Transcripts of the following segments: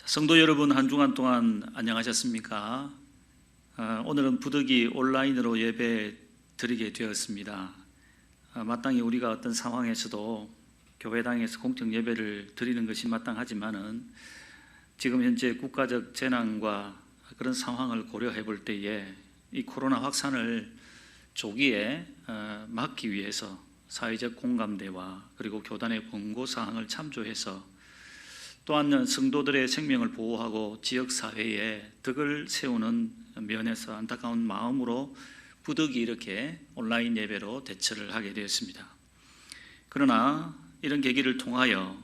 성도 여러분, 한 주간 동안 안녕하셨습니까? 오늘은 부득이 온라인으로 예배 드리게 되었습니다. 마땅히 우리가 어떤 상황에서도 교회당에서 공적 예배를 드리는 것이 마땅하지만은 지금 현재 국가적 재난과 그런 상황을 고려해 볼 때에 이 코로나 확산을 조기에 막기 위해서 사회적 공감대와 그리고 교단의 권고 사항을 참조해서 또한 성도들의 생명을 보호하고 지역사회에 덕을 세우는 면에서 안타까운 마음으로 부득이 이렇게 온라인 예배로 대처를 하게 되었습니다. 그러나 이런 계기를 통하여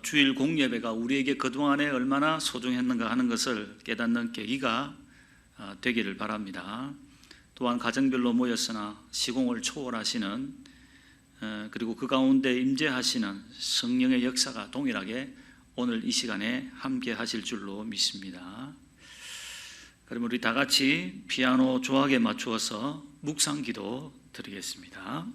주일 공예배가 우리에게 그동안에 얼마나 소중했는가 하는 것을 깨닫는 계기가 되기를 바랍니다. 또한 가정별로 모였으나 시공을 초월하시는 그리고 그 가운데 임재하시는 성령의 역사가 동일하게 오늘 이 시간에 함께 하실 줄로 믿습니다. 그럼 우리 다 같이 피아노 조악에 맞추어서 묵상기도 드리겠습니다.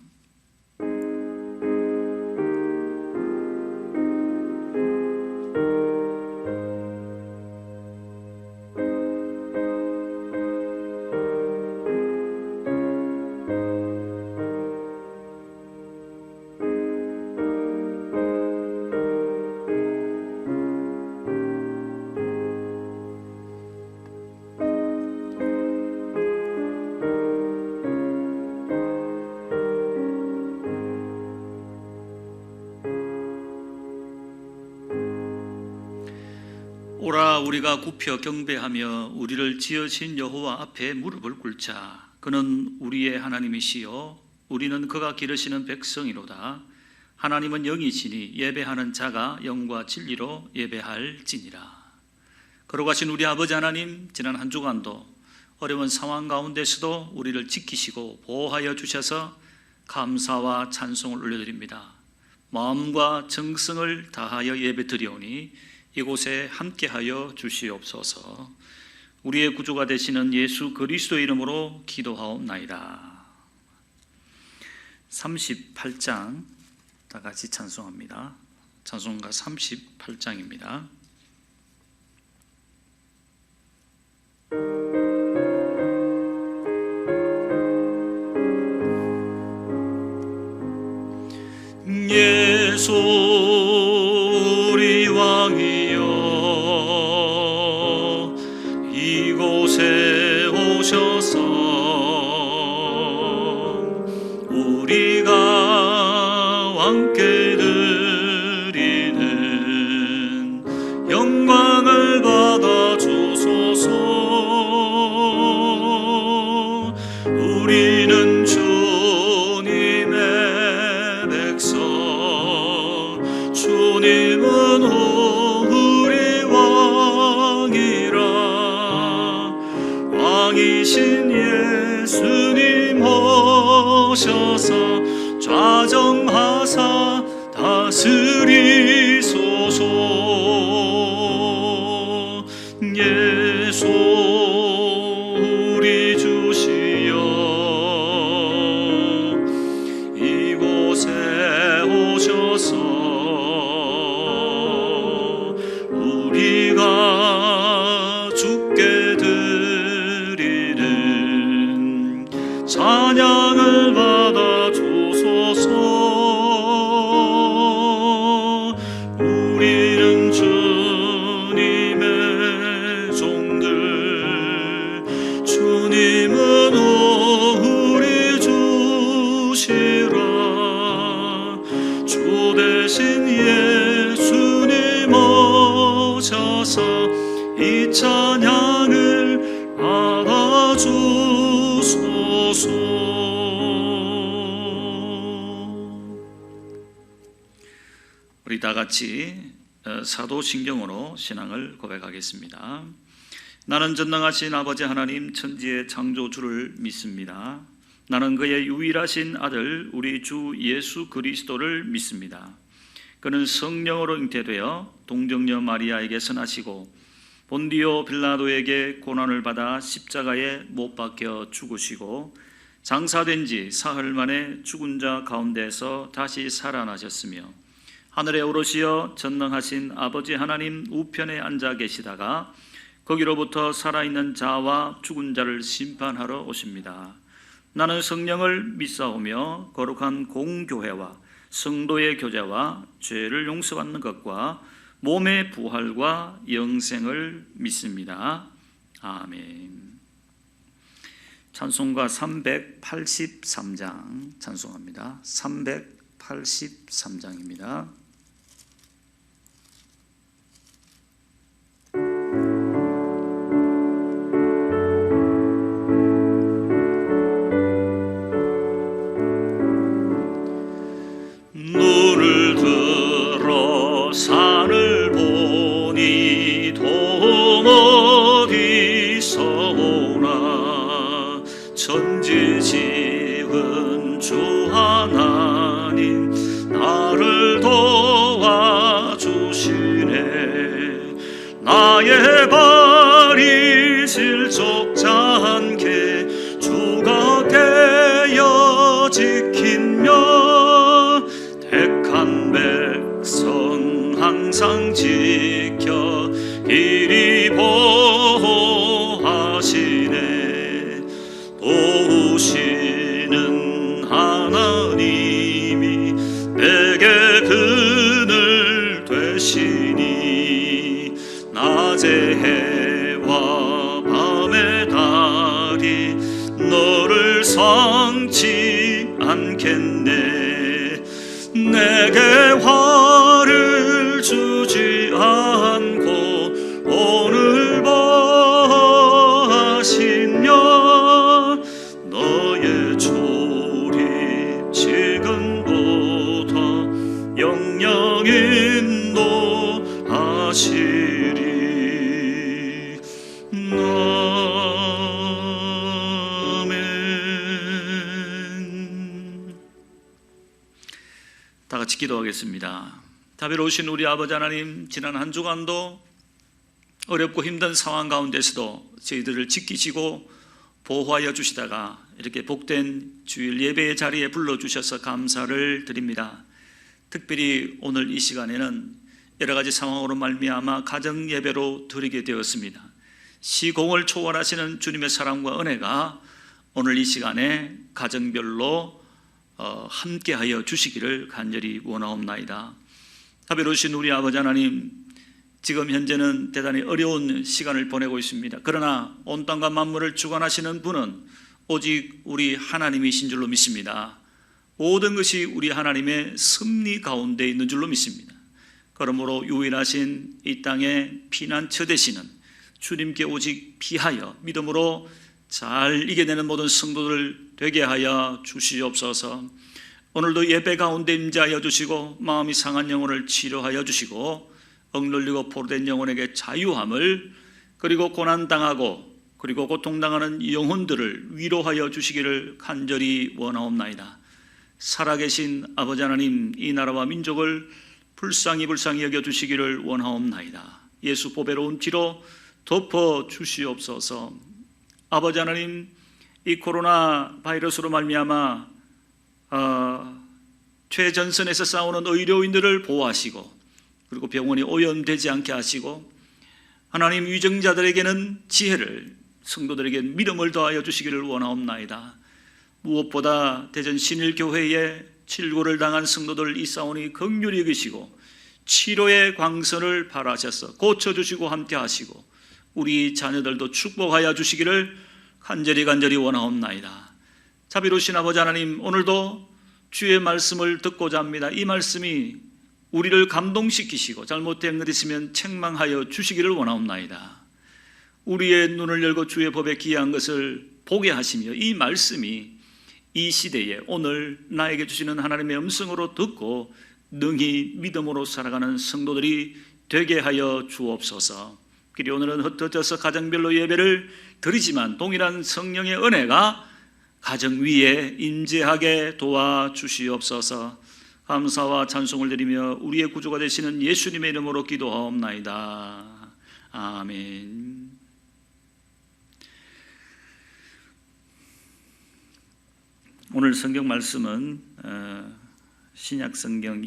오라 우리가 굽혀 경배하며 우리를 지으신 여호와 앞에 무릎을 꿇자. 그는 우리의 하나님이시요 우리는 그가 기르시는 백성이로다. 하나님은 영이시니 예배하는 자가 영과 진리로 예배할지니라. 거룩하신 우리 아버지 하나님, 지난 한 주간도 어려운 상황 가운데서도 우리를 지키시고 보호하여 주셔서 감사와 찬송을 올려드립니다. 마음과 정성을 다하여 예배드리오니 이곳에 함께하여 주시옵소서. 우리의 구주가 되시는 예수 그리스도의 이름으로 기도하옵나이다. 38장 다 같이 찬송합니다. 찬송가 38장입니다. 예수 우리 왕이여 이곳에 오셔서 우리가 왕께 드리는 영광을 받아 주소서. 우리는 주님의 백성, 주님은 우리 왕이라. 왕이신 예수님 오셔서 좌정하사 다스리소서. 예수 우리 주시여 이곳에 오셔서 우리가 주께 드리는 찬양을 받아 주소서. 우리는 주님의 종들, 주님은 우리 주시라. 주 대신 예수님 오셔서 이 찬양을 받아주소서. 우리 다 같이 사도신경으로 신앙을 고백하겠습니다. 나는 전능하신 아버지 하나님 천지의 창조주를 믿습니다. 나는 그의 유일하신 아들 우리 주 예수 그리스도를 믿습니다. 그는 성령으로 잉태되어 동정녀 마리아에게서 나시고 본디오 빌라도에게 고난을 받아 십자가에 못 박혀 죽으시고 장사된 지 사흘 만에 죽은 자 가운데서 다시 살아나셨으며 하늘에 오르시어 전능하신 아버지 하나님 우편에 앉아 계시다가 거기로부터 살아있는 자와 죽은 자를 심판하러 오십니다. 나는 성령을 믿사오며 거룩한 공교회와 성도의 교제와 죄를 용서받는 것과 몸의 부활과 영생을 믿습니다. 아멘. 찬송가 383장 찬송합니다. 383장입니다. 눈을 들어 산을 보니 동 어디서 오나 천지 지은 주 하나님 나를 도와주시네. 나의 발이 실족지 않게 주가 되어 지키며 택한 백성 항상 지켜 이리 보호하시네. 도우시는 하나님이 내게 그늘 되시니 낮의 해와 밤의 달이 너를 성치 않겠네. 내게 화를 주지 않고 오늘 보하시며 너의 조리 지금보다 영영 인도하시리. 아멘. 다 같이 기도하겠습니다. 자비로우신 우리 아버지 하나님, 지난 한 주간도 어렵고 힘든 상황 가운데서도 저희들을 지키시고 보호하여 주시다가 이렇게 복된 주일 예배의 자리에 불러주셔서 감사를 드립니다. 특별히 오늘 이 시간에는 여러 가지 상황으로 말미암아 가정 예배로 드리게 되었습니다. 시공을 초월하시는 주님의 사랑과 은혜가 오늘 이 시간에 가정별로 함께하여 주시기를 간절히 원하옵나이다. 자비로우신 우리 아버지 하나님, 지금 현재는 대단히 어려운 시간을 보내고 있습니다. 그러나 온 땅과 만물을 주관하시는 분은 오직 우리 하나님이신 줄로 믿습니다. 모든 것이 우리 하나님의 섭리 가운데 있는 줄로 믿습니다. 그러므로 유일하신 이 땅에 피난처 되시는 주님께 오직 피하여 믿음으로 잘 이겨내는 모든 성도들 되게 하여 주시옵소서. 오늘도 예배 가운데 임재하여 주시고 마음이 상한 영혼을 치료하여 주시고 억눌리고 포로된 영혼에게 자유함을, 그리고 고난당하고 그리고 고통당하는 영혼들을 위로하여 주시기를 간절히 원하옵나이다. 살아계신 아버지 하나님, 이 나라와 민족을 불쌍히 여겨주시기를 원하옵나이다. 예수 보배로운 피로 덮어 주시옵소서. 아버지 하나님, 이 코로나 바이러스로 말미암아 최전선에서 싸우는 의료인들을 보호하시고 그리고 병원이 오염되지 않게 하시고 하나님, 위정자들에게는 지혜를, 성도들에게 믿음을 더하여 주시기를 원하옵나이다. 무엇보다 대전 신일교회에 질고를 당한 성도들 있사오니 긍휼히 여기시고 치료의 광선을 발하셔서 고쳐주시고 함께 하시고 우리 자녀들도 축복하여 주시기를 간절히 원하옵나이다. 자비로우신 아버지 하나님, 오늘도 주의 말씀을 듣고자 합니다. 이 말씀이 우리를 감동시키시고 잘못된 것 있으면 책망하여 주시기를 원하옵나이다. 우리의 눈을 열고 주의 법에 귀한 것을 보게 하시며 이 말씀이 이 시대에 오늘 나에게 주시는 하나님의 음성으로 듣고 능히 믿음으로 살아가는 성도들이 되게 하여 주옵소서. 그리 오늘은 흩어져서 가정별로 예배를 드리지만 동일한 성령의 은혜가 가정 위에 임재하게 도와주시옵소서. 감사와 찬송을 드리며 우리의 구주가 되시는 예수님의 이름으로 기도하옵나이다. 아멘. 오늘 성경 말씀은 신약 성경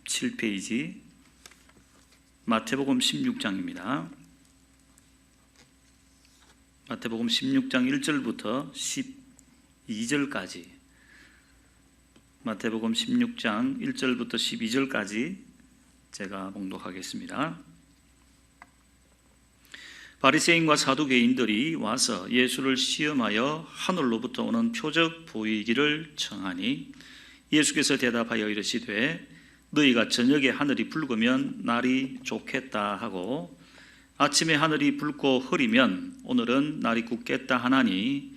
7페이지 마태복음 16장입니다. 마태복음 16장 1절부터 12절까지 마태복음 16장 1절부터 12절까지 제가 봉독하겠습니다. 바리새인과 사두개인들이 와서 예수를 시험하여 하늘로부터 오는 표적 보이기를 청하니 예수께서 대답하여 이르시되 너희가 저녁에 하늘이 붉으면 날이 좋겠다 하고 아침에 하늘이 붉고 흐리면 오늘은 날이 굳겠다 하나니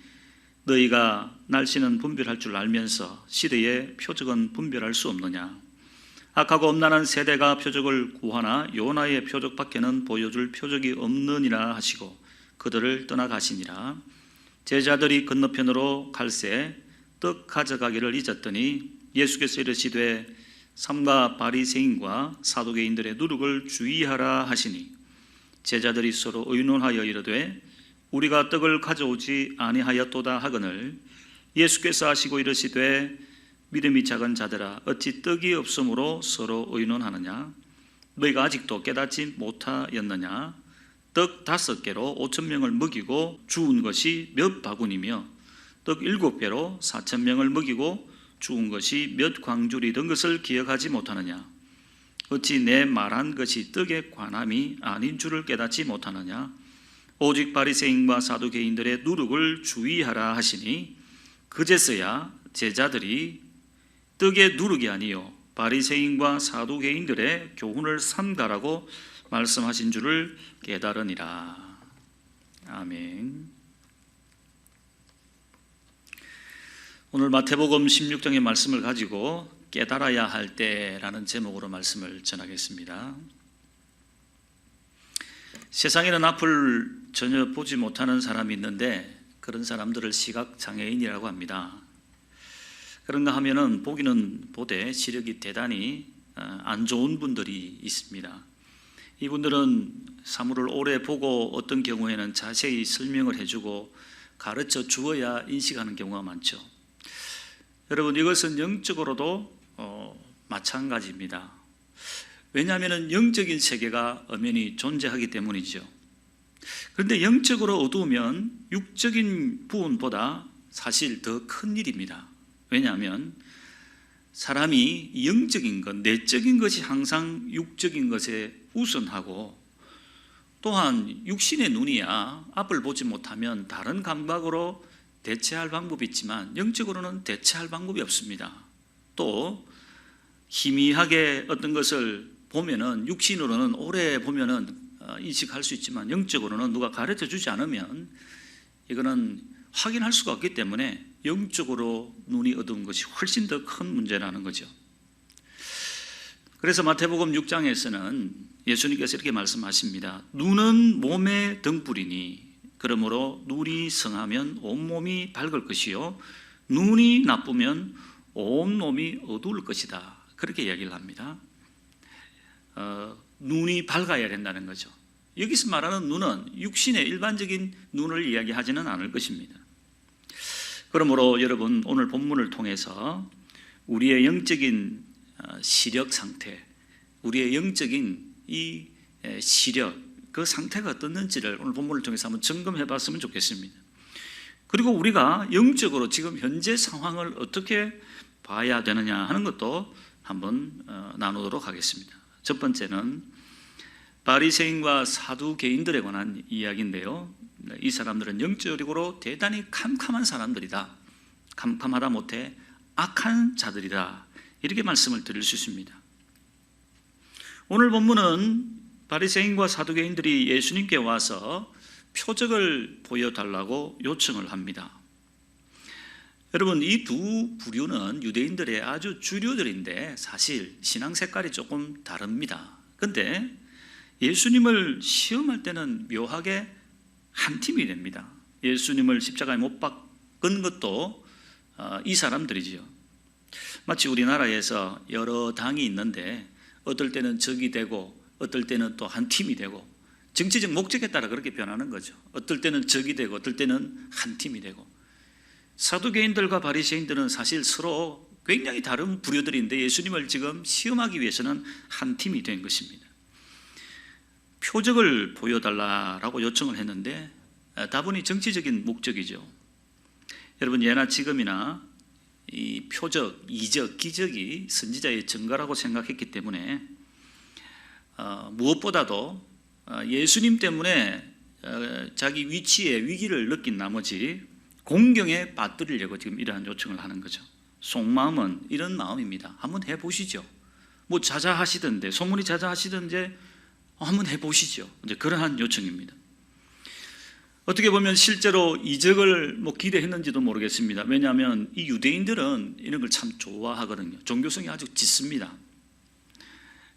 너희가 날씨는 분별할 줄 알면서 시대의 표적은 분별할 수 없느냐. 악하고 음란한 세대가 표적을 구하나 요나의 표적밖에는 보여줄 표적이 없느니라 하시고 그들을 떠나가시니라. 제자들이 건너편으로 갈새 떡 가져가기를 잊었더니 예수께서 이르시되 삼가 바리새인과 사두개인들의 누룩을 주의하라 하시니 제자들이 서로 의논하여 이르되 우리가 떡을 가져오지 아니하였도다 하거늘 예수께서 하시고 이르시되 믿음이 작은 자들아 어찌 떡이 없으므로 서로 의논하느냐. 너희가 아직도 깨닫지 못하였느냐. 떡 5개로 5,000명을 먹이고 주운 것이 몇 바구니며 떡 7개로 4,000명을 먹이고 주운 것이 몇 광줄이던 것을 기억하지 못하느냐. 어찌 내 말한 것이 떡에 관함이 아닌 줄을 깨닫지 못하느냐. 오직 바리새인과 사두개인들의 누룩을 주의하라 하시니 그제서야 제자들이 떡의 누룩이 아니요 바리새인과 사두개인들의 교훈을 삼가라고 말씀하신 줄을 깨달으니라. 아멘. 오늘 마태복음 16장의 말씀을 가지고 깨달아야 할 때라는 제목으로 말씀을 전하겠습니다. 세상에는 앞을 전혀 보지 못하는 사람이 있는데 그런 사람들을 시각장애인이라고 합니다. 그런가 하면은 보기는 보되 시력이 대단히 안 좋은 분들이 있습니다. 이분들은 사물을 오래 보고 어떤 경우에는 자세히 설명을 해주고 가르쳐 주어야 인식하는 경우가 많죠. 여러분 이것은 영적으로도 마찬가지입니다. 왜냐하면 영적인 세계가 엄연히 존재하기 때문이죠. 그런데 영적으로 어두우면 육적인 부분보다 사실 더 큰 일입니다. 왜냐하면 사람이 영적인 것, 내적인 것이 항상 육적인 것에 우선하고 또한 육신의 눈이야 앞을 보지 못하면 다른 감각으로 대체할 방법이 있지만 영적으로는 대체할 방법이 없습니다. 또 희미하게 어떤 것을 보면은 육신으로는 오래 보면은 인식할 수 있지만 영적으로는 누가 가르쳐 주지 않으면 이거는 확인할 수가 없기 때문에 영적으로 눈이 어두운 것이 훨씬 더 큰 문제라는 거죠. 그래서 마태복음 6장에서는 예수님께서 이렇게 말씀하십니다. 눈은 몸의 등불이니 그러므로 눈이 성하면 온몸이 밝을 것이요 눈이 나쁘면 온몸이 어두울 것이다. 그렇게 이야기를 합니다. 눈이 밝아야 된다는 거죠. 여기서 말하는 눈은 육신의 일반적인 눈을 이야기하지는 않을 것입니다. 그러므로 여러분 오늘 본문을 통해서 우리의 영적인 시력 상태, 우리의 영적인 이 시력, 그 상태가 어떻는지를 오늘 본문을 통해서 한번 점검해 봤으면 좋겠습니다. 그리고 우리가 영적으로 지금 현재 상황을 어떻게 봐야 되느냐 하는 것도 한번 나누도록 하겠습니다. 첫 번째는 바리새인과 사두개인들에 관한 이야기인데요. 이 사람들은 영적으로 대단히 캄캄한 사람들이다. 캄캄하다 못해 악한 자들이다. 이렇게 말씀을 드릴 수 있습니다. 오늘 본문은 바리새인과 사두개인들이 예수님께 와서 표적을 보여달라고 요청을 합니다. 여러분 이 두 부류는 유대인들의 아주 주류들인데 사실 신앙 색깔이 조금 다릅니다. 그런데 예수님을 시험할 때는 묘하게 한 팀이 됩니다. 예수님을 십자가에 못 박은 것도 이 사람들이지요. 마치 우리나라에서 여러 당이 있는데 어떨 때는 적이 되고 어떨 때는 또 한 팀이 되고 정치적 목적에 따라 그렇게 변하는 거죠. 어떨 때는 적이 되고 어떨 때는 한 팀이 되고 사두개인들과 바리새인들은 사실 서로 굉장히 다른 부류들인데 예수님을 지금 시험하기 위해서는 한 팀이 된 것입니다. 표적을 보여달라고 요청을 했는데 다분히 정치적인 목적이죠. 여러분, 예나 지금이나 이 표적, 이적, 기적이 선지자의 증거라고 생각했기 때문에 무엇보다도 예수님 때문에 자기 위치에 위기를 느낀 나머지 공경에 빠뜨리려고 지금 이러한 요청을 하는 거죠. 속마음은 이런 마음입니다. 한번 해보시죠. 뭐 자자하시던데, 소문이 자자하시던데 한번 해보시죠. 이제 그러한 요청입니다. 어떻게 보면 실제로 이적을 기대했는지도 모르겠습니다. 왜냐하면 이 유대인들은 이런 걸 참 좋아하거든요. 종교성이 아주 짙습니다.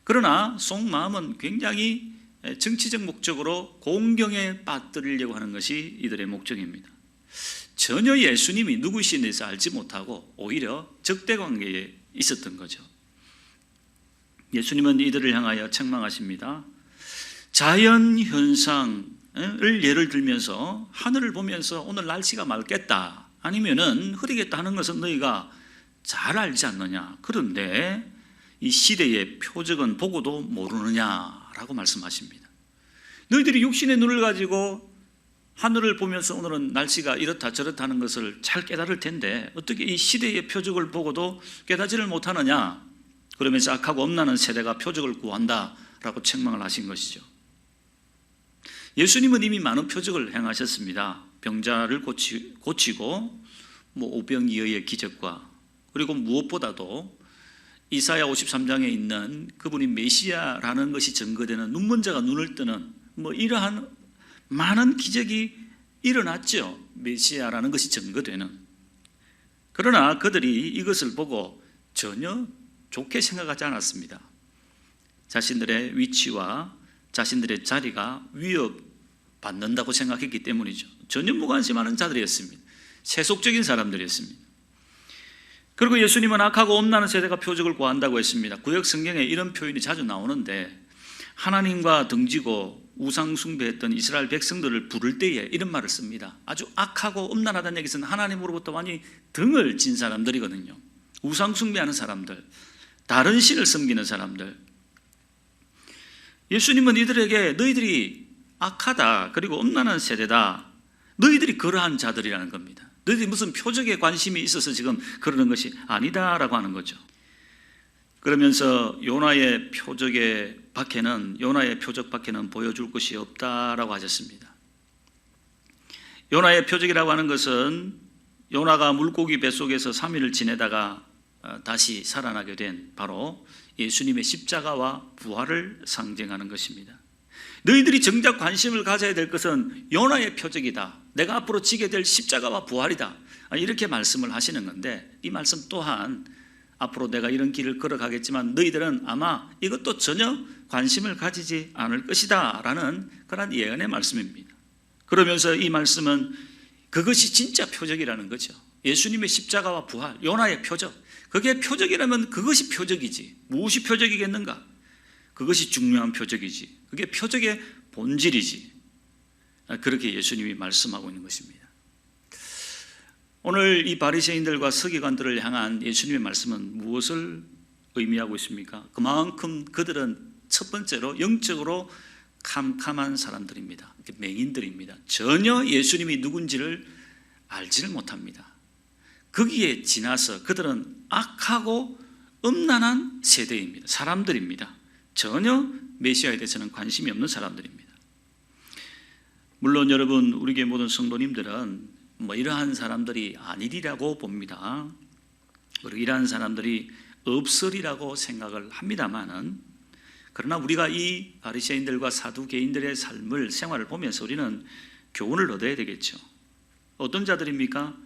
그러나 속마음은 굉장히 정치적 목적으로 공경에 빠뜨리려고 하는 것이 이들의 목적입니다. 전혀 예수님이 누구신에 대해서 알지 못하고 오히려 적대관계에 있었던 거죠. 예수님은 이들을 향하여 책망하십니다. 자연현상을 예를 들면서 하늘을 보면서 오늘 날씨가 맑겠다, 아니면은 흐리겠다 하는 것은 너희가 잘 알지 않느냐. 그런데 이 시대의 표적은 보고도 모르느냐라고 말씀하십니다. 너희들이 육신의 눈을 가지고 하늘을 보면서 오늘은 날씨가 이렇다 저렇다 하는 것을 잘 깨달을 텐데 어떻게 이 시대의 표적을 보고도 깨닫지를 못하느냐. 그러면서 악하고 엄나는 세대가 표적을 구한다라고 책망을 하신 것이죠. 예수님은 이미 많은 표적을 행하셨습니다. 병자를 고치고 오병이어의 기적과, 그리고 무엇보다도 이사야 53장에 있는 그분이 메시아라는 것이 증거되는 눈먼 자가 눈을 뜨는 이러한 많은 기적이 일어났죠. 메시아라는 것이 증거되는. 그러나 그들이 이것을 보고 전혀 좋게 생각하지 않았습니다. 자신들의 위치와 자신들의 자리가 위협받는다고 생각했기 때문이죠. 전혀 무관심하는 자들이었습니다. 세속적인 사람들이었습니다. 그리고 예수님은 악하고 엄나는 세대가 표적을 구한다고 했습니다. 구약 성경에 이런 표현이 자주 나오는데, 하나님과 등지고 우상 숭배했던 이스라엘 백성들을 부를 때에 이런 말을 씁니다. 아주 악하고 음란하다는 얘기는 하나님으로부터 많이 등을 진 사람들이거든요. 우상 숭배하는 사람들, 다른 신을 섬기는 사람들. 예수님은 이들에게 너희들이 악하다, 그리고 음란한 세대다, 너희들이 그러한 자들이라는 겁니다. 너희들이 무슨 표적에 관심이 있어서 지금 그러는 것이 아니다라고 하는 거죠. 그러면서 요나의 표적 밖에는 보여줄 것이 없다라고 하셨습니다. 요나의 표적이라고 하는 것은 요나가 물고기 뱃속에서 3일을 지내다가 다시 살아나게 된 바로 예수님의 십자가와 부활을 상징하는 것입니다. 너희들이 정작 관심을 가져야 될 것은 요나의 표적이다, 내가 앞으로 지게 될 십자가와 부활이다, 이렇게 말씀을 하시는 건데, 이 말씀 또한 앞으로 내가 이런 길을 걸어가겠지만 너희들은 아마 이것도 전혀 관심을 가지지 않을 것이다 라는 그런 예언의 말씀입니다. 그러면서 이 말씀은 그것이 진짜 표적이라는 거죠. 예수님의 십자가와 부활, 요나의 표적, 그게 표적이라면 그것이 표적이지 무엇이 표적이겠는가? 그것이 중요한 표적이지, 그게 표적의 본질이지. 그렇게 예수님이 말씀하고 있는 것입니다. 오늘 이 바리새인들과 서기관들을 향한 예수님의 말씀은 무엇을 의미하고 있습니까? 그만큼 그들은 첫 번째로 영적으로 캄캄한 사람들입니다. 맹인들입니다. 전혀 예수님이 누군지를 알지를 못합니다. 거기에 지나서 그들은 악하고 음란한 세대입니다. 사람들입니다. 전혀 메시아에 대해서는 관심이 없는 사람들입니다. 물론 여러분, 우리 교회 모든 성도님들은 이러한 사람들이 아니리라고 봅니다. 그리고 이러한 사람들이 없으리라고 생각을 합니다만은, 그러나 우리가 이 바리새인들과 사두개인들의 삶을, 생활을 보면서 우리는 교훈을 얻어야 되겠죠. 어떤 자들입니까?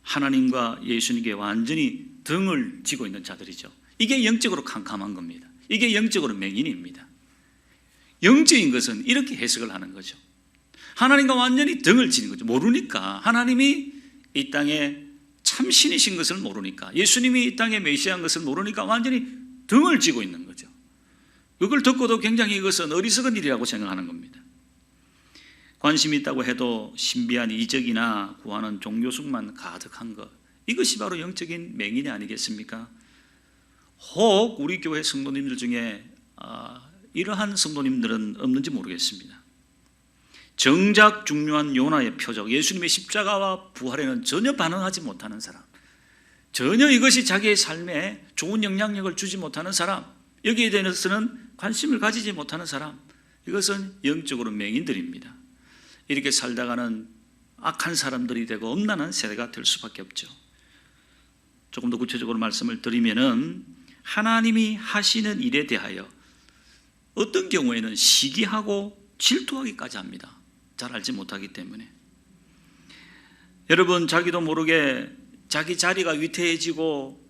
하나님과 예수님께 완전히 등을 지고 있는 자들이죠. 이게 영적으로 캄캄한 겁니다. 이게 영적으로 맹인입니다. 영적인 것은 이렇게 해석을 하는 거죠. 하나님과 완전히 등을 지는 거죠. 모르니까, 하나님이 이 땅에 참신이신 것을 모르니까, 예수님이 이 땅에 메시아인 것을 모르니까 완전히 등을 지고 있는 거죠. 그걸 듣고도 굉장히 이것은 어리석은 일이라고 생각하는 겁니다. 관심이 있다고 해도 신비한 이적이나 구하는 종교숙만 가득한 것, 이것이 바로 영적인 맹인이 아니겠습니까? 혹 우리 교회 성도님들 중에 이러한 성도님들은 없는지 모르겠습니다. 정작 중요한 요나의 표적, 예수님의 십자가와 부활에는 전혀 반응하지 못하는 사람, 전혀 이것이 자기의 삶에 좋은 영향력을 주지 못하는 사람, 여기에 대해서는 관심을 가지지 못하는 사람, 이것은 영적으로 맹인들입니다. 이렇게 살다가는 악한 사람들이 되고 엄란한 세대가 될 수밖에 없죠. 조금 더 구체적으로 말씀을 드리면은 하나님이 하시는 일에 대하여 어떤 경우에는 시기하고 질투하기까지 합니다. 잘 알지 못하기 때문에. 여러분, 자기도 모르게 자기 자리가 위태해지고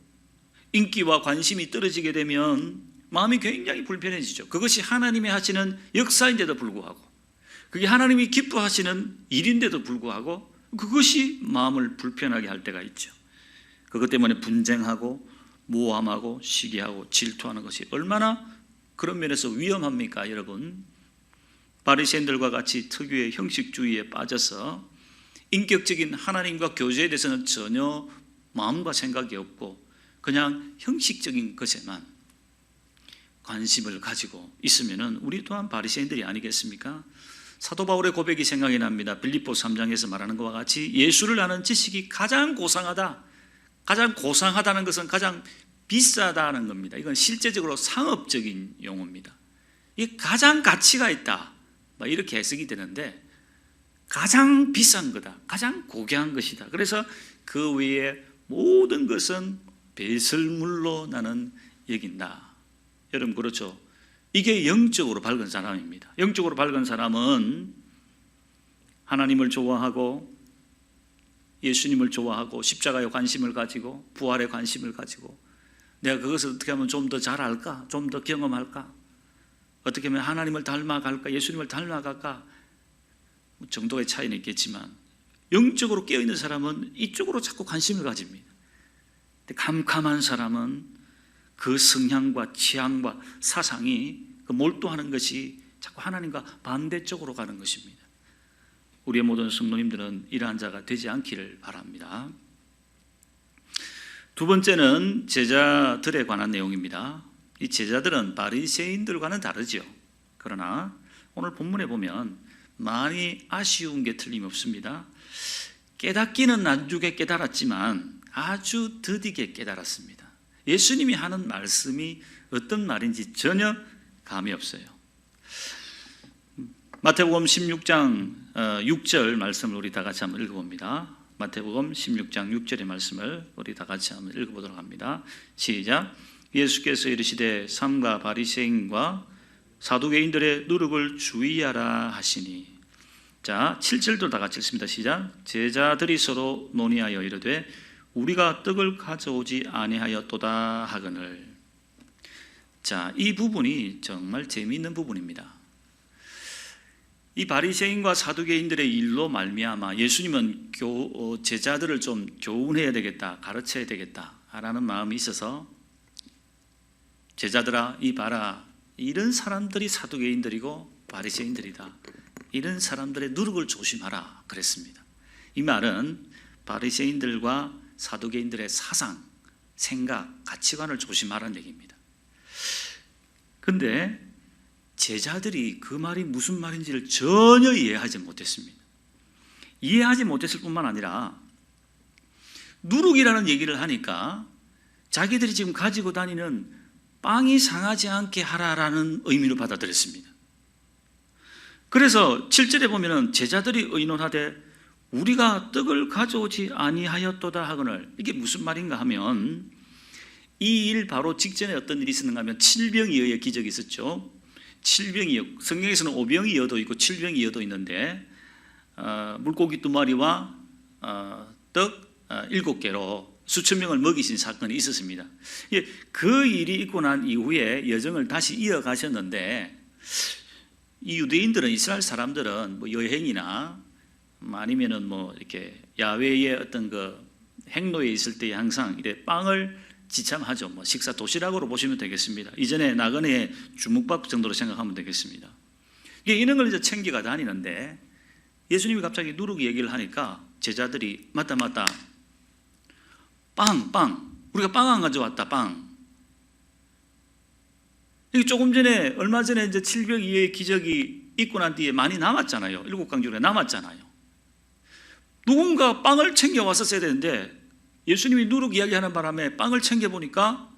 인기와 관심이 떨어지게 되면 마음이 굉장히 불편해지죠. 그것이 하나님이 하시는 역사인데도 불구하고, 그게 하나님이 기뻐하시는 일인데도 불구하고 그것이 마음을 불편하게 할 때가 있죠. 그것 때문에 분쟁하고 모함하고 시기하고 질투하는 것이 얼마나 그런 면에서 위험합니까, 여러분? 바리새인들과 같이 특유의 형식주의에 빠져서 인격적인 하나님과 교제에 대해서는 전혀 마음과 생각이 없고 그냥 형식적인 것에만 관심을 가지고 있으면은 우리 또한 바리새인들이 아니겠습니까? 사도 바울의 고백이 생각이 납니다. 빌립보 3장에서 말하는 것과 같이 예수를 아는 지식이 가장 고상하다. 가장 고상하다는 것은 가장 비싸다는 겁니다. 이건 실제적으로 상업적인 용어입니다. 이게 가장 가치가 있다, 이렇게 해석이 되는데 가장 비싼 거다, 가장 고귀한 것이다. 그래서 그 외에 모든 것은 배설물로 나는 여긴다. 여러분, 그렇죠? 이게 영적으로 밝은 사람입니다. 영적으로 밝은 사람은 하나님을 좋아하고 예수님을 좋아하고 십자가에 관심을 가지고 부활에 관심을 가지고 내가 그것을 어떻게 하면 좀 더 잘 알까? 좀 더 경험할까? 어떻게 하면 하나님을 닮아갈까? 예수님을 닮아갈까? 정도의 차이는 있겠지만 영적으로 깨어있는 사람은 이쪽으로 자꾸 관심을 가집니다. 근데 캄캄한 사람은 그 성향과 취향과 사상이 그 몰두하는 것이 자꾸 하나님과 반대쪽으로 가는 것입니다. 우리의 모든 성도님들은 이러한 자가 되지 않기를 바랍니다. 두 번째는 제자들에 관한 내용입니다. 이 제자들은 바리새인들과는 다르죠. 그러나 오늘 본문에 보면 많이 아쉬운 게 틀림없습니다. 깨닫기는 나중에 깨달았지만 아주 더디게 깨달았습니다. 예수님이 하는 말씀이 어떤 말인지 전혀 감이 없어요. 마태복음 16장 6절 말씀을 우리 다 같이 한번 읽어봅니다. 마태복음 16장 6절의 말씀을 우리 다 같이 한번 읽어보도록 합니다. 시작. 예수께서 이르시되 삼가 바리새인과 사두개인들의 누룩을 주의하라 하시니. 자, 7절도 다 같이 읽습니다. 시작. 제자들이 서로 논의하여 이르되 우리가 떡을 가져오지 아니하였도다 하거늘. 자, 이 부분이 정말 재미있는 부분입니다. 이 바리새인과 사두개인들의 일로 말미암아 예수님은 제자들을 좀 교훈해야 되겠다, 가르쳐야 되겠다라는 마음이 있어서 제자들아, 이 봐라, 이런 사람들이 사두개인들이고 바리새인들이다. 이런 사람들의 누룩을 조심하라 그랬습니다. 이 말은 바리새인들과 사두개인들의 사상, 생각, 가치관을 조심하라는 얘기입니다. 그런데 제자들이 그 말이 무슨 말인지를 전혀 이해하지 못했습니다. 이해하지 못했을 뿐만 아니라 누룩이라는 얘기를 하니까 자기들이 지금 가지고 다니는 빵이 상하지 않게 하라라는 의미로 받아들였습니다. 그래서 7절에 보면은 제자들이 의논하되 우리가 떡을 가져오지 아니하였도다 하거늘. 이게 무슨 말인가 하면 이 일 바로 직전에 어떤 일이 있었는가 하면 칠병이어의 기적이 있었죠. 칠병이어, 성경에서는 오병이어도 있고 칠병이어도 있는데 물고기 2마리와 떡 7개로 수천 명을 먹이신 사건이 있었습니다. 그 일이 있고 난 이후에 여정을 다시 이어가셨는데 이 유대인들은, 이스라엘 사람들은 뭐 여행이나 아니면은 뭐 이렇게 야외의 어떤 그 행로에 있을 때 항상 이래 빵을 지참하죠. 뭐 식사 도시락으로 보시면 되겠습니다. 이전에 나그네의 주먹밥 정도로 생각하면 되겠습니다. 이런 걸 이제 챙겨 다니는데 예수님이 갑자기 누룩 얘기를 하니까 제자들이 맞다 빵. 우리가 빵 안 가져왔다, 빵. 이게 조금 전에, 얼마 전에 이제 700 이후의 기적이 있고 난 뒤에 많이 남았잖아요. 7강 중에 남았잖아요. 누군가 빵을 챙겨왔었어야 되는데 예수님이 누룩 이야기하는 바람에 빵을 챙겨보니까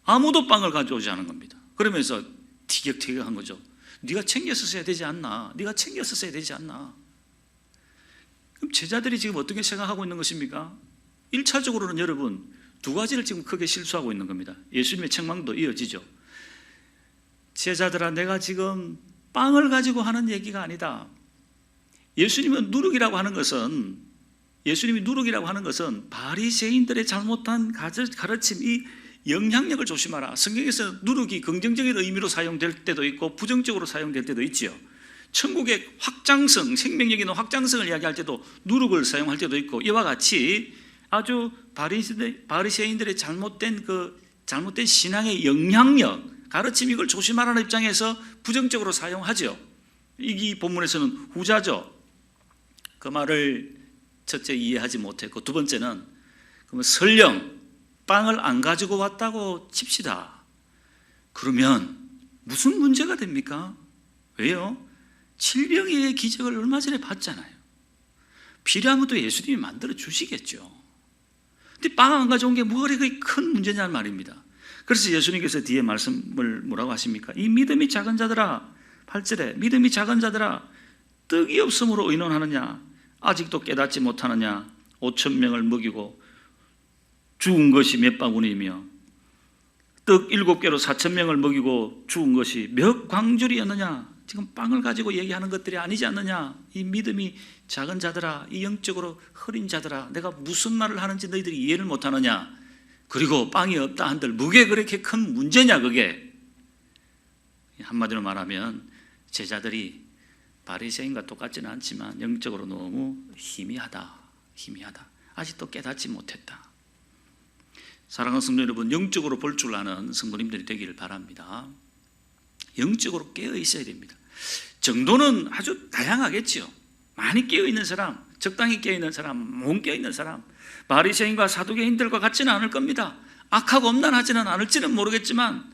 아무도 빵을 가져오지 않은 겁니다. 그러면서 티격태격한 거죠. 네가 챙겼었어야 되지 않나? 네가 챙겼었어야 되지 않나? 그럼 제자들이 지금 어떻게 생각하고 있는 것입니까? 1차적으로는 여러분 두 가지를 지금 크게 실수하고 있는 겁니다. 예수님의 책망도 이어지죠. 제자들아, 내가 지금 빵을 가지고 하는 얘기가 아니다. 예수님이 누룩이라고 하는 것은 바리새인들의 잘못한 가르침, 이 영향력을 조심하라. 성경에서 누룩이 긍정적인 의미로 사용될 때도 있고 부정적으로 사용될 때도 있지요. 천국의 확장성, 생명력 있는 확장성을 이야기할 때도 누룩을 사용할 때도 있고, 이와 같이 아주 바리새인들의 잘못된 신앙의 영향력, 가르침, 이걸 조심하라는 입장에서 부정적으로 사용하죠. 이 본문에서는 후자죠. 그 말을 첫째 이해하지 못했고, 두 번째는 그러면 설령 빵을 안 가지고 왔다고 칩시다. 그러면 무슨 문제가 됩니까? 왜요? 700의 기적을 얼마 전에 봤잖아요. 필요하면 또 예수님이 만들어 주시겠죠. 근데 빵 안 가져온 게 뭐가 그렇게 큰 문제냐는 말입니다. 그래서 예수님께서 뒤에 말씀을 뭐라고 하십니까? 이 믿음이 작은 자들아, 8절에 믿음이 작은 자들아, 떡이 없음으로 의논하느냐? 아직도 깨닫지 못하느냐? 5,000명을 먹이고 죽은 것이 몇 바구니이며 떡 7개로 4,000명을 먹이고 죽은 것이 몇 광줄이었느냐? 지금 빵을 가지고 얘기하는 것들이 아니지 않느냐? 이 믿음이 작은 자들아, 이 영적으로 흐린 자들아, 내가 무슨 말을 하는지 너희들이 이해를 못하느냐? 그리고 빵이 없다 한들 무게 그렇게 큰 문제냐? 그게 한마디로 말하면 제자들이 바리새인과 똑같지는 않지만 영적으로 너무 희미하다. 아직도 깨닫지 못했다. 사랑하는 성도 여러분, 영적으로 볼 줄 아는 성도님들이 되기를 바랍니다. 영적으로 깨어 있어야 됩니다. 정도는 아주 다양하겠지요. 많이 깨어 있는 사람, 적당히 깨어 있는 사람, 못 깨어 있는 사람, 바리새인과 사두개인들과 같지는 않을 겁니다. 악하고 엄난하지는 않을지는 모르겠지만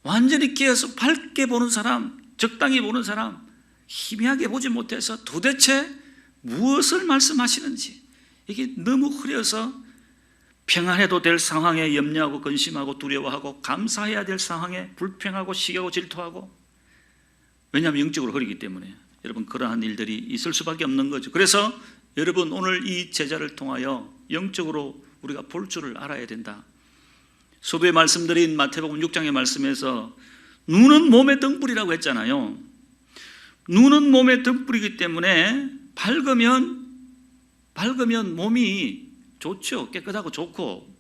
완전히 깨어서 밝게 보는 사람, 적당히 보는 사람, 희미하게 보지 못해서 도대체 무엇을 말씀하시는지, 이게 너무 흐려서 평안해도 될 상황에 염려하고 근심하고 두려워하고 감사해야 될 상황에 불평하고 시기하고 질투하고, 왜냐하면 영적으로 흐리기 때문에 여러분 그러한 일들이 있을 수밖에 없는 거죠. 그래서 여러분 오늘 이 제자를 통하여 영적으로 우리가 볼 줄을 알아야 된다. 서두에 말씀드린 마태복음 6장의 말씀에서 눈은 몸의 등불이라고 했잖아요. 눈은 몸의 등불이기 때문에 밝으면 몸이 좋죠. 깨끗하고 좋고,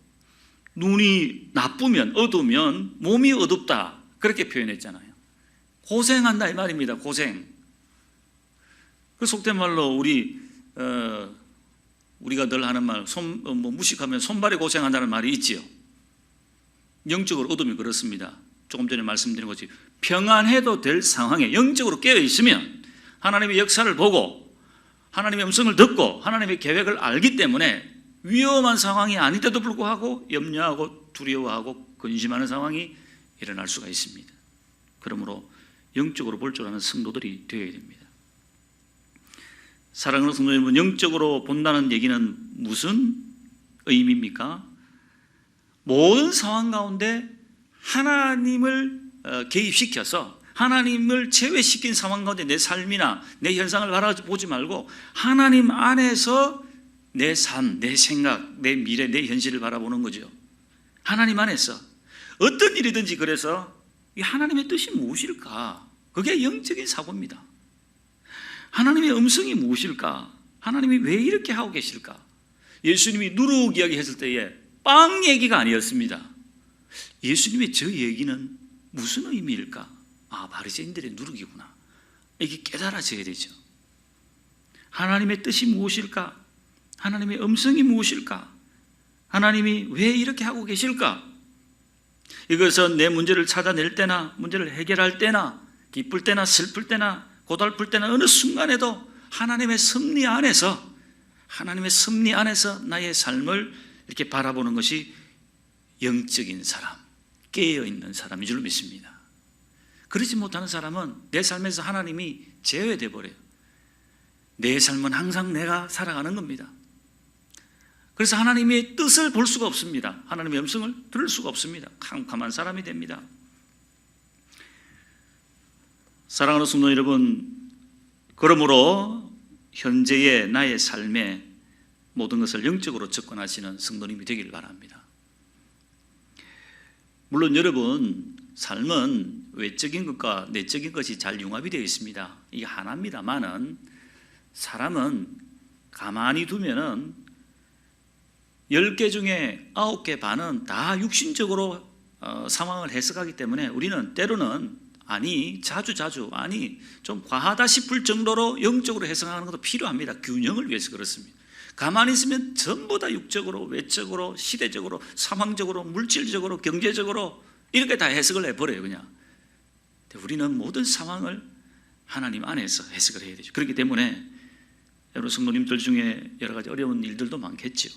눈이 나쁘면, 어두우면 몸이 어둡다, 그렇게 표현했잖아요. 고생한다 이 말입니다. 고생. 그 속된 말로 우리가 늘 하는 말, 무식하면 손발이 고생한다는 말이 있지요. 영적으로 어둠이 그렇습니다. 조금 전에 말씀드린 것이 평안해도 될 상황에 영적으로 깨어 있으면 하나님의 역사를 보고 하나님의 음성을 듣고 하나님의 계획을 알기 때문에 위험한 상황이 아닌데도 불구하고 염려하고 두려워하고 근심하는 상황이 일어날 수가 있습니다. 그러므로 영적으로 볼 줄 아는 성도들이 되어야 됩니다. 사랑하는 성도 여러분, 영적으로 본다는 얘기는 무슨 의미입니까? 모든 상황 가운데 하나님을 개입시켜서 하나님을 제외시킨 상황 가운데 내 삶이나 내 현상을 바라보지 말고 하나님 안에서 내 삶, 내 생각, 내 미래, 내 현실을 바라보는 거죠. 하나님 안에서 어떤 일이든지, 그래서 이 하나님의 뜻이 무엇일까? 그게 영적인 사고입니다. 하나님의 음성이 무엇일까? 하나님이 왜 이렇게 하고 계실까? 예수님이 누룩 이야기했을 때에 빵 얘기가 아니었습니다. 예수님의 저 얘기는 무슨 의미일까? 아, 바리새인들의 누룩이구나. 이게 깨달아져야 되죠. 하나님의 뜻이 무엇일까? 하나님의 음성이 무엇일까? 하나님이 왜 이렇게 하고 계실까? 이것은 내 문제를 찾아낼 때나 문제를 해결할 때나 기쁠 때나 슬플 때나 고달플 때나 어느 순간에도 하나님의 섭리 안에서 나의 삶을 이렇게 바라보는 것이 영적인 사람, 깨어있는 사람인 줄 믿습니다. 그렇지 못하는 사람은 내 삶에서 하나님이 제외돼 버려요. 내 삶은 항상 내가 살아가는 겁니다. 그래서 하나님의 뜻을 볼 수가 없습니다. 하나님의 음성을 들을 수가 없습니다. 캄캄한 사람이 됩니다. 사랑하는 성도 여러분, 그러므로 현재의 나의 삶에 모든 것을 영적으로 접근하시는 성도님이 되길 바랍니다. 물론 여러분, 삶은 외적인 것과 내적인 것이 잘 융합이 되어 있습니다. 이게 하나입니다만은 사람은 가만히 두면은 10개 중에 9개 반은 다 육신적으로 상황을 해석하기 때문에 우리는 때로는 자주 좀 과하다 싶을 정도로 영적으로 해석하는 것도 필요합니다. 균형을 위해서 그렇습니다. 가만히 있으면 전부 다 육적으로, 외적으로, 시대적으로, 상황적으로, 물질적으로, 경제적으로 이렇게 다 해석을 해버려요, 그냥. 우리는 모든 상황을 하나님 안에서 해석을 해야 되죠. 그렇기 때문에 여러분 성도님들 중에 여러 가지 어려운 일들도 많겠죠.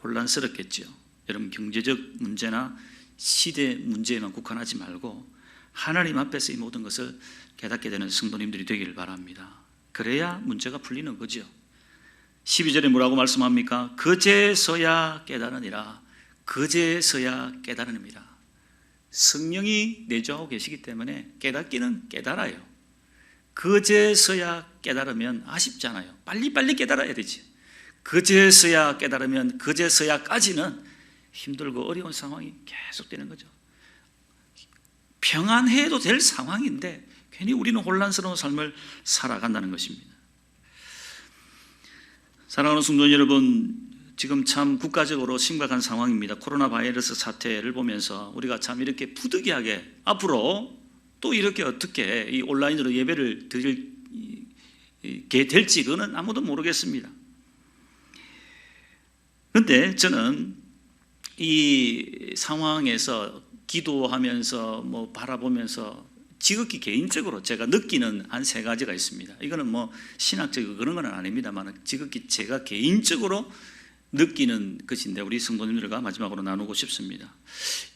혼란스럽겠죠. 여러분 경제적 문제나 시대 문제에만 국한하지 말고 하나님 앞에서 이 모든 것을 깨닫게 되는 성도님들이 되기를 바랍니다. 그래야 문제가 풀리는 거죠. 12절에 뭐라고 말씀합니까? 그제서야 깨달으니라. 그제서야 깨달으니라. 성령이 내주하고 계시기 때문에 깨닫기는 깨달아요. 그제서야 깨달으면 아쉽잖아요. 빨리빨리 깨달아야 되지. 그제서야 깨달으면 그제서야까지는 힘들고 어려운 상황이 계속되는 거죠. 평안해도 될 상황인데 괜히 우리는 혼란스러운 삶을 살아간다는 것입니다. 사랑하는 성도 여러분, 지금 참 국가적으로 심각한 상황입니다. 코로나 바이러스 사태를 보면서 우리가 참 이렇게 부득이하게 앞으로 또 이렇게 어떻게 이 온라인으로 예배를 드리게 될지 그거는 아무도 모르겠습니다. 그런데 저는 이 상황에서 기도하면서 바라보면서 지극히 개인적으로 제가 느끼는 한 3가지가 있습니다. 이거는 신학적이고 그런 건 아닙니다만 지극히 제가 개인적으로 느끼는 것인데 우리 성도님들과 마지막으로 나누고 싶습니다.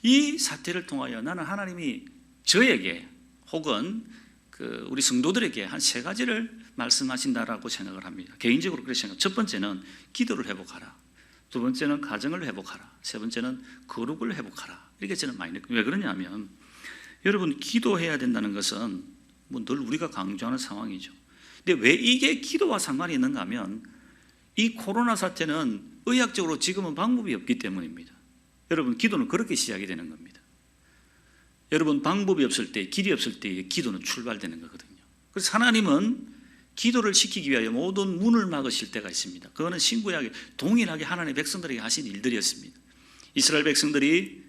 이 사태를 통하여 나는 하나님이 저에게 혹은 우리 성도들에게 한 3가지를 말씀하신다라고 생각을 합니다. 개인적으로 그렇게 생각합니다. 첫 번째는 기도를 회복하라. 두 번째는 가정을 회복하라. 세 번째는 거룩을 회복하라. 이렇게 저는 많이 느낍니다. 왜 그러냐면 여러분 기도해야 된다는 것은 늘 우리가 강조하는 상황이죠. 근데 왜 이게 기도와 상관이 있는가 하면 이 코로나 사태는 의학적으로 지금은 방법이 없기 때문입니다. 여러분 기도는 그렇게 시작이 되는 겁니다. 여러분 방법이 없을 때, 길이 없을 때 기도는 출발되는 거거든요. 그래서 하나님은 기도를 시키기 위하여 모든 문을 막으실 때가 있습니다. 그거는 신구약에 동일하게 하나님의 백성들에게 하신 일들이었습니다. 이스라엘 백성들이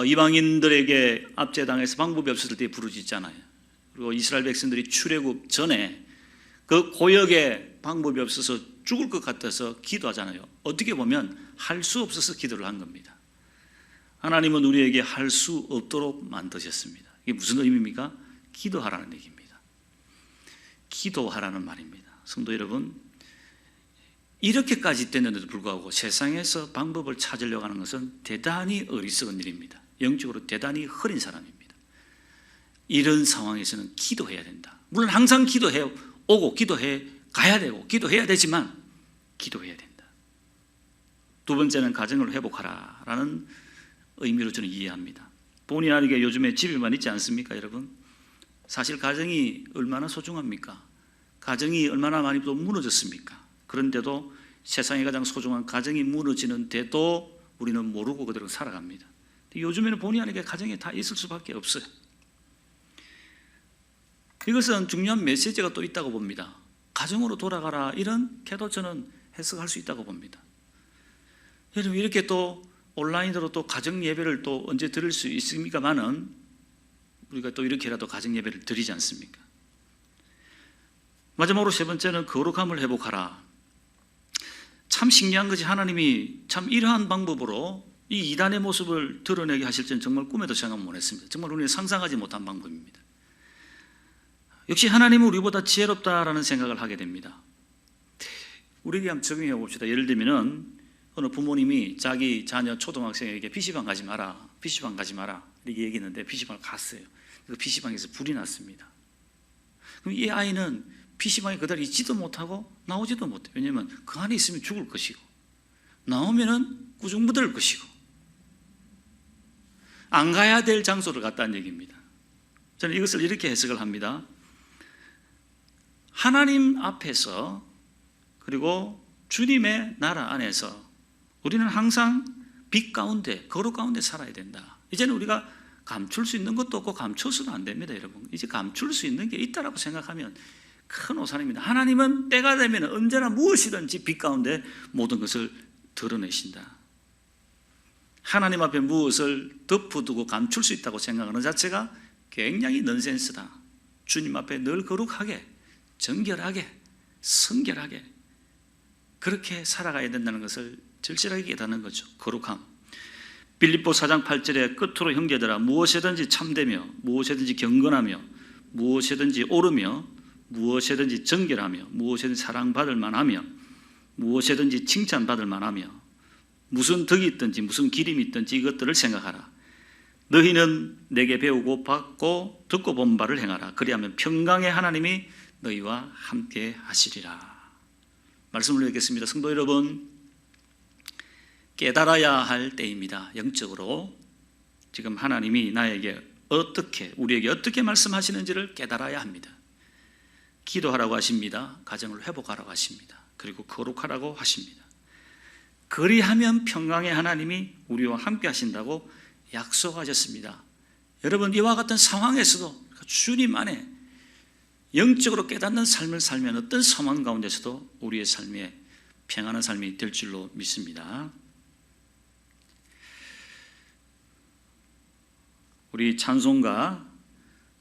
이방인들에게 압제당해서 방법이 없을 때 부르짖잖아요. 그리고 이스라엘 백성들이 출애굽 전에 그 고역에 방법이 없어서 죽을 것 같아서 기도하잖아요. 어떻게 보면 할 수 없어서 기도를 한 겁니다. 하나님은 우리에게 할 수 없도록 만드셨습니다. 이게 무슨 의미입니까? 기도하라는 얘기입니다. 기도하라는 말입니다. 성도 여러분, 이렇게까지 됐는데도 불구하고 세상에서 방법을 찾으려고 하는 것은 대단히 어리석은 일입니다. 영적으로 대단히 흐린 사람입니다. 이런 상황에서는 기도해야 된다. 물론 항상 기도해 오고 기도해 가야 되고 기도해야 되지만 기도해야 된다. 두 번째는 가정을 회복하라라는 의미로 저는 이해합니다. 본의 아니게 요즘에 집에만 있지 않습니까, 여러분? 사실 가정이 얼마나 소중합니까? 가정이 얼마나 많이 또 무너졌습니까? 그런데도 세상에 가장 소중한 가정이 무너지는데도 우리는 모르고 그대로 살아갑니다. 요즘에는 본의 아니게 가정에 다 있을 수밖에 없어요. 이것은 중요한 메시지가 또 있다고 봅니다. 가정으로 돌아가라, 이렇게도 저는 해석할 수 있다고 봅니다. 여러분 이렇게 또 온라인으로 또 가정 예배를 또 언제 드릴 수 있습니까만은 우리가 또 이렇게라도 가정 예배를 드리지 않습니까? 마지막으로 세 번째는 거룩함을 회복하라. 참 신기한 것이 하나님이 참 이러한 방법으로 이 이단의 모습을 드러내게 하실 줄 정말 꿈에도 생각 못했습니다. 정말 우리는 상상하지 못한 방법입니다. 역시 하나님은 우리보다 지혜롭다라는 생각을 하게 됩니다. 우리에게 한번 적용해 봅시다. 예를 들면 어느 부모님이 자기 자녀 초등학생에게 PC방 가지 마라, PC방 가지 마라 이렇게 얘기했는데 PC방을 갔어요. 그 PC방에서 불이 났습니다. 그럼 이 아이는 PC방에 그대로 있지도 못하고 나오지도 못해요. 왜냐하면 그 안에 있으면 죽을 것이고 나오면은 꾸중묻을 것이고 안 가야 될 장소를 갔다는 얘기입니다. 저는 이것을 이렇게 해석을 합니다. 하나님 앞에서 그리고 주님의 나라 안에서 우리는 항상 빛 가운데, 거룩 가운데 살아야 된다. 이제는 우리가 감출 수 있는 것도 없고 감춰서도 안 됩니다, 여러분. 이제 감출 수 있는 게 있다라고 생각하면 큰 오산입니다. 하나님은 때가 되면 언제나 무엇이든지 빛 가운데 모든 것을 드러내신다. 하나님 앞에 무엇을 덮어두고 감출 수 있다고 생각하는 자체가 굉장히 넌센스다. 주님 앞에 늘 거룩하게, 정결하게, 성결하게 그렇게 살아가야 된다는 것을 절실하게 깨닫는 거죠. 거룩함. 빌립보 4장 8절에 끝으로 형제들아 무엇이든지 참되며 무엇이든지 경건하며 무엇이든지 옳으며 무엇이든지 정결하며 무엇이든지 사랑받을 만하며 무엇이든지 칭찬받을 만하며 무슨 덕이 있든지 무슨 기림이 있든지 이것들을 생각하라. 너희는 내게 배우고 받고 듣고 본 바를 행하라. 그리하면 평강의 하나님이 너희와 함께 하시리라. 말씀을 읽겠습니다. 성도 여러분, 깨달아야 할 때입니다. 영적으로 지금 하나님이 나에게 어떻게, 우리에게 어떻게 말씀하시는지를 깨달아야 합니다. 기도하라고 하십니다. 가정을 회복하라고 하십니다. 그리고 거룩하라고 하십니다. 그리하면 평강의 하나님이 우리와 함께 하신다고 약속하셨습니다. 여러분, 이와 같은 상황에서도 주님 안에 영적으로 깨닫는 삶을 살면 어떤 상황 가운데서도 우리의 삶에 평안한 삶이 될 줄로 믿습니다. 우리 찬송가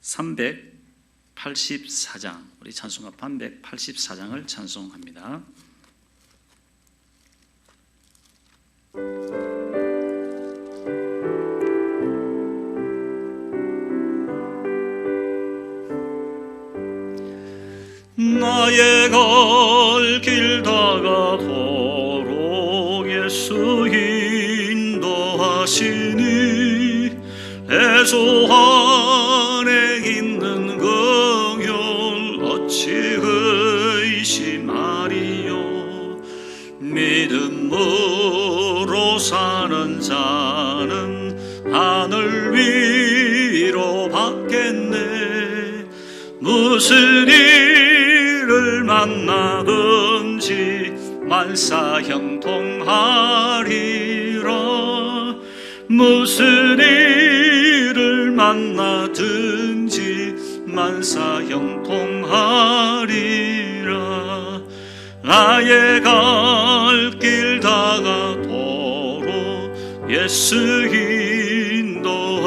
384장, 우리 찬송가 384장을 찬송합니다. 나의 갈 길 다가도록 예수 인도하시니 애소 안에 있는 긍휼 어찌 의심하리요. 믿음으로 사는 자는 하늘 위로 받겠네. 무슨 일을 만나든지 만사 형통하리라. 무슨 일을 만나든지 만사 형통하리라. 나의 갈 길 다가도록 예수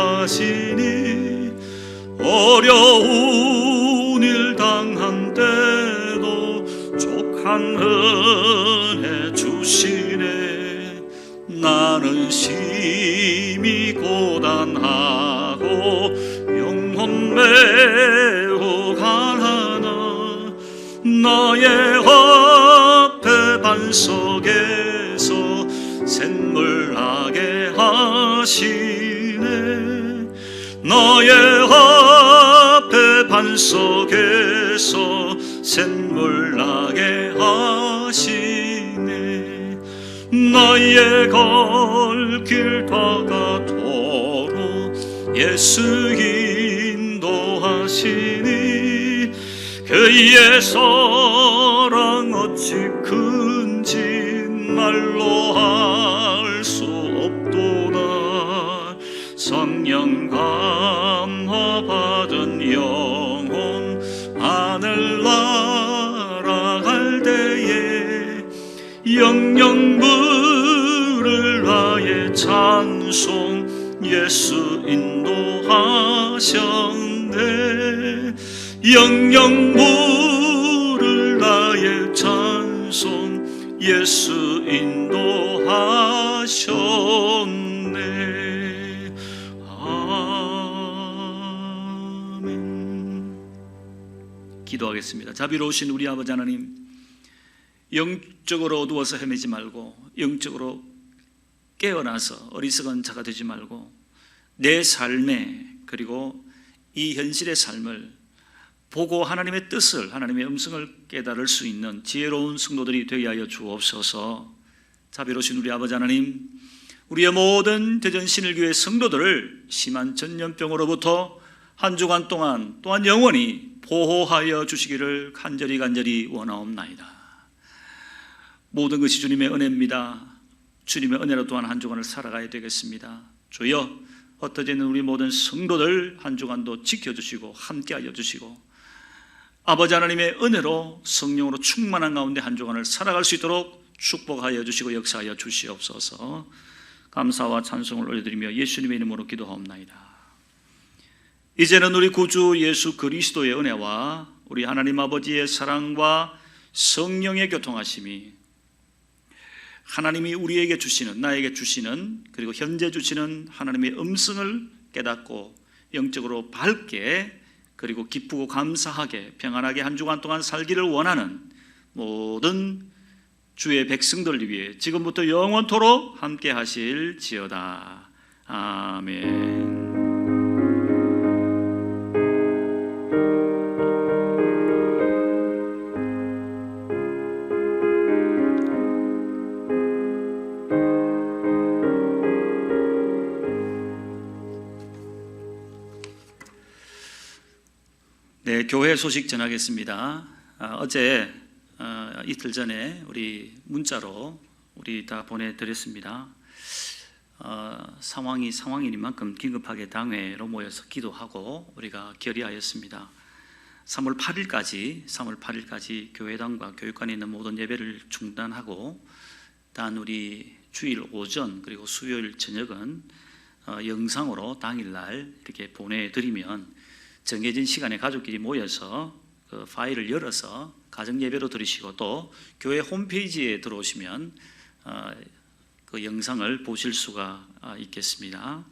인도하시니 어려운 일 당한 때도 족한 은혜 주시네. 나는 심히 고단하고 영혼 매우 가난하. 너의 앞에 반석에서 샘물 나게 하시네. 너의 앞에 반석에서 샘물 나게 하시네. 너의 갈 길 다가도록 예수 인도하시니 그의 사랑 어찌 큰지 말로 할 수 없도다. 성령 감화 받은 영혼 하늘 날아갈 때에 영영 부를 나의 찬송 예수 인도하셨네. 영영 부를 나의 찬송 예수 인도하셨네. 아멘. 기도하겠습니다. 자비로우신 우리 아버지 하나님, 영적으로 어두워서 헤매지 말고 영적으로 깨어나서 어리석은 자가 되지 말고 내 삶에 그리고 이 현실의 삶을 보고 하나님의 뜻을, 하나님의 음성을 깨달을 수 있는 지혜로운 성도들이 되게 하여 주옵소서. 자비로우신 우리 아버지 하나님, 우리의 모든 대전신일교회 성도들을 심한 전염병으로부터 한 주간 동안 또한 영원히 보호하여 주시기를 간절히 원하옵나이다. 모든 것이 주님의 은혜입니다. 주님의 은혜로 또한 한 주간을 살아가야 되겠습니다. 주여, 흩어져 있는 우리 모든 성도들 한 주간도 지켜주시고 함께하여 주시고 아버지 하나님의 은혜로 성령으로 충만한 가운데 한 주간을 살아갈 수 있도록 축복하여 주시고 역사하여 주시옵소서. 감사와 찬송을 올려드리며 예수님의 이름으로 기도하옵나이다. 이제는 우리 구주 예수 그리스도의 은혜와 우리 하나님 아버지의 사랑과 성령의 교통하심이 하나님이 우리에게 주시는, 나에게 주시는, 그리고 현재 주시는 하나님의 음성을 깨닫고 영적으로 밝게 그리고 기쁘고 감사하게 평안하게 한 주간 동안 살기를 원하는 모든 주의 백성들 위해 지금부터 영원토록 함께 하실지어다. 아멘. 네, 교회 소식 전하겠습니다. 어제 이틀 전에 우리 문자로 우리 다 보내드렸습니다. 상황이니만큼 긴급하게 당회로 모여서 기도하고 우리가 결의하였습니다. 3월 8일까지 교회당과 교육관에 있는 모든 예배를 중단하고 단 우리 주일 오전 그리고 수요일 저녁은 영상으로 당일날 이렇게 보내드리면 정해진 시간에 가족끼리 모여서 그 파일을 열어서 가정 예배로 들으시고 또 교회 홈페이지에 들어오시면 그 영상을 보실 수가 있겠습니다.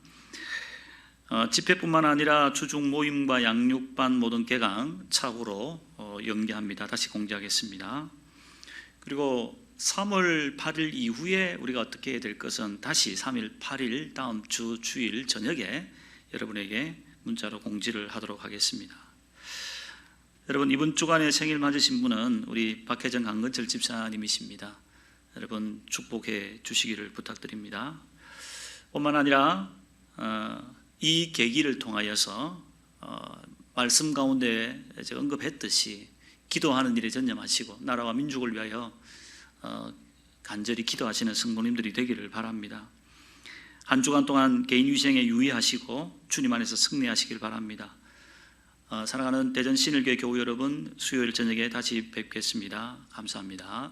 집회뿐만 아니라 주중 모임과 양육반 모든 개강 차후로 연계합니다. 다시 공지하겠습니다. 그리고 3월 8일 이후에 우리가 어떻게 해야 될 것은 다시 3일 8일 다음 주 주일 저녁에 여러분에게 문자로 공지를 하도록 하겠습니다. 여러분, 이번 주간에 생일 맞으신 분은 우리 박혜정 강건철 집사님이십니다. 여러분 축복해 주시기를 부탁드립니다. 뿐만 아니라 이 계기를 통하여서 말씀 가운데 제가 언급했듯이 기도하는 일에 전념하시고 나라와 민족을 위하여 간절히 기도하시는 성도님들이 되기를 바랍니다. 한 주간 동안 개인 위생에 유의하시고 주님 안에서 승리하시길 바랍니다. 사랑하는 대전신일교회 교우 여러분, 수요일 저녁에 다시 뵙겠습니다. 감사합니다.